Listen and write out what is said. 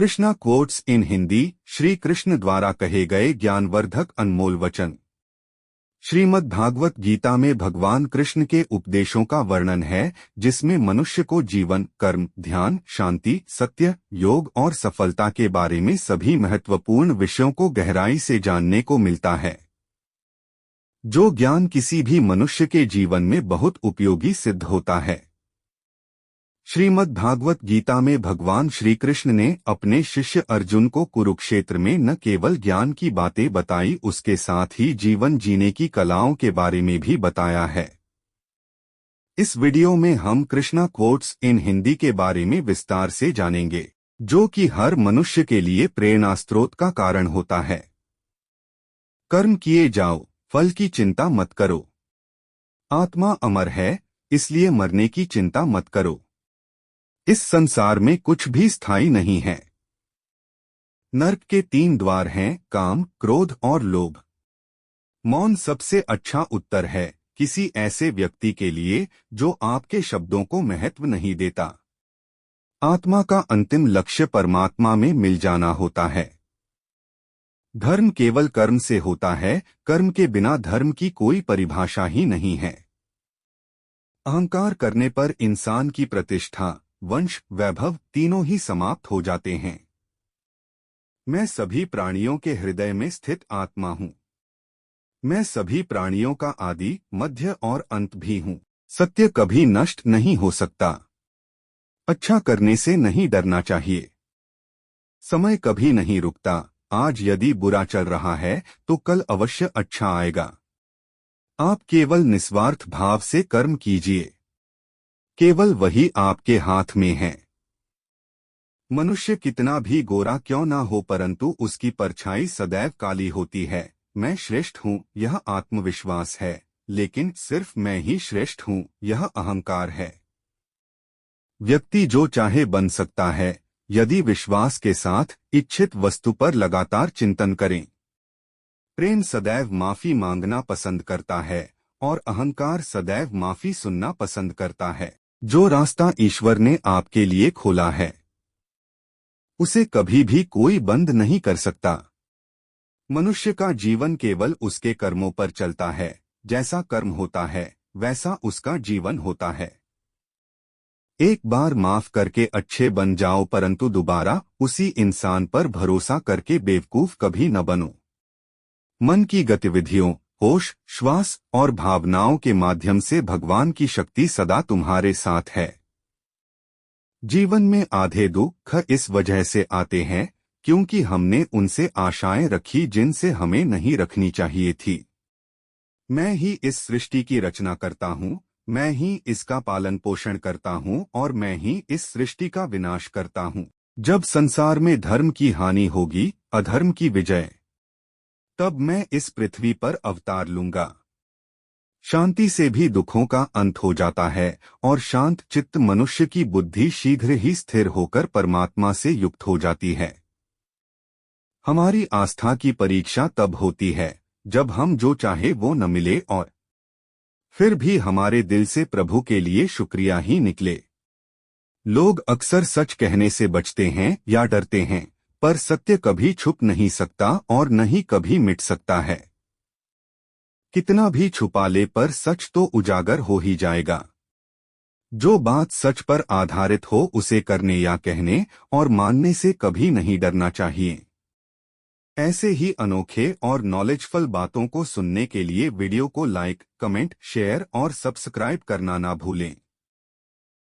Krishna quotes in Hindi. Shri Krishna द्वारा कहे गए ज्ञानवर्धक अनमोल वचन। श्रीमद् भागवत गीता में भगवान कृष्ण के उपदेशों का वर्णन है, जिसमें मनुष्य को जीवन, कर्म, ध्यान, शांति, सत्य, योग और सफलता के बारे में सभी महत्वपूर्ण विषयों को गहराई से जानने को मिलता है, जो ज्ञान किसी भी मनुष्य के जीवन में बहुत उपयोगी सिद्ध होता है। श्रीमद् भागवत गीता में भगवान श्री कृष्ण ने अपने शिष्य अर्जुन को कुरुक्षेत्र में न केवल ज्ञान की बातें बताई, उसके साथ ही जीवन जीने की कलाओं के बारे में भी बताया है। इस वीडियो में हम कृष्णा कोट्स इन हिंदी के बारे में विस्तार से जानेंगे, जो कि हर मनुष्य के लिए प्रेरणा स्रोत का कारण होता है। कर्म किए जाओ, फल की चिंता मत करो। आत्मा अमर है, इसलिए मरने की चिंता मत करो। इस संसार में कुछ भी स्थायी नहीं है। नर्क के 3 द्वार हैं, काम, क्रोध और लोभ। मौन सबसे अच्छा उत्तर है किसी ऐसे व्यक्ति के लिए जो आपके शब्दों को महत्व नहीं देता। आत्मा का अंतिम लक्ष्य परमात्मा में मिल जाना होता है। धर्म केवल कर्म से होता है, कर्म के बिना धर्म की कोई परिभाषा ही नहीं है। अहंकार करने पर इंसान की प्रतिष्ठा, वंश, वैभव तीनों ही समाप्त हो जाते हैं। मैं सभी प्राणियों के हृदय में स्थित आत्मा हूँ। मैं सभी प्राणियों का आदि, मध्य और अंत भी हूँ। सत्य कभी नष्ट नहीं हो सकता। अच्छा करने से नहीं डरना चाहिए। समय कभी नहीं रुकता। आज यदि बुरा चल रहा है तो कल अवश्य अच्छा आएगा। आप केवल निस्वार्थ भाव से कर्म कीजिए, केवल वही आपके हाथ में है। मनुष्य कितना भी गोरा क्यों ना हो, परंतु उसकी परछाई सदैव काली होती है। मैं श्रेष्ठ हूँ, यह आत्मविश्वास है, लेकिन सिर्फ मैं ही श्रेष्ठ हूँ, यह अहंकार है। व्यक्ति जो चाहे बन सकता है, यदि विश्वास के साथ इच्छित वस्तु पर लगातार चिंतन करें। प्रेम सदैव माफी मांगना पसंद करता है और अहंकार सदैव माफी सुनना पसंद करता है। जो रास्ता ईश्वर ने आपके लिए खोला है, उसे कभी भी कोई बंद नहीं कर सकता। मनुष्य का जीवन केवल उसके कर्मों पर चलता है। जैसा कर्म होता है, वैसा उसका जीवन होता है। एक बार माफ करके अच्छे बन जाओ, परंतु दोबारा उसी इंसान पर भरोसा करके बेवकूफ कभी न बनो। मन की गतिविधियों, होश, श्वास और भावनाओं के माध्यम से भगवान की शक्ति सदा तुम्हारे साथ है। जीवन में आधे दुख इस वजह से आते हैं क्योंकि हमने उनसे आशाएं रखी जिनसे हमें नहीं रखनी चाहिए थी। मैं ही इस सृष्टि की रचना करता हूँ, मैं ही इसका पालन पोषण करता हूँ और मैं ही इस सृष्टि का विनाश करता हूँ। जब संसार में धर्म की हानि होगी, अधर्म की विजय, तब मैं इस पृथ्वी पर अवतार लूंगा। शांति से भी दुखों का अंत हो जाता है और शांत चित्त मनुष्य की बुद्धि शीघ्र ही स्थिर होकर परमात्मा से युक्त हो जाती है। हमारी आस्था की परीक्षा तब होती है जब हम जो चाहे वो न मिले और फिर भी हमारे दिल से प्रभु के लिए शुक्रिया ही निकले। लोग अक्सर सच कहने से बचते हैं या डरते हैं, पर सत्य कभी छुप नहीं सकता और न ही कभी मिट सकता है। कितना भी छुपा ले पर सच तो उजागर हो ही जाएगा। जो बात सच पर आधारित हो उसे करने या कहने और मानने से कभी नहीं डरना चाहिए। ऐसे ही अनोखे और नॉलेजफुल बातों को सुनने के लिए वीडियो को लाइक, कमेंट, शेयर और सब्सक्राइब करना ना भूलें।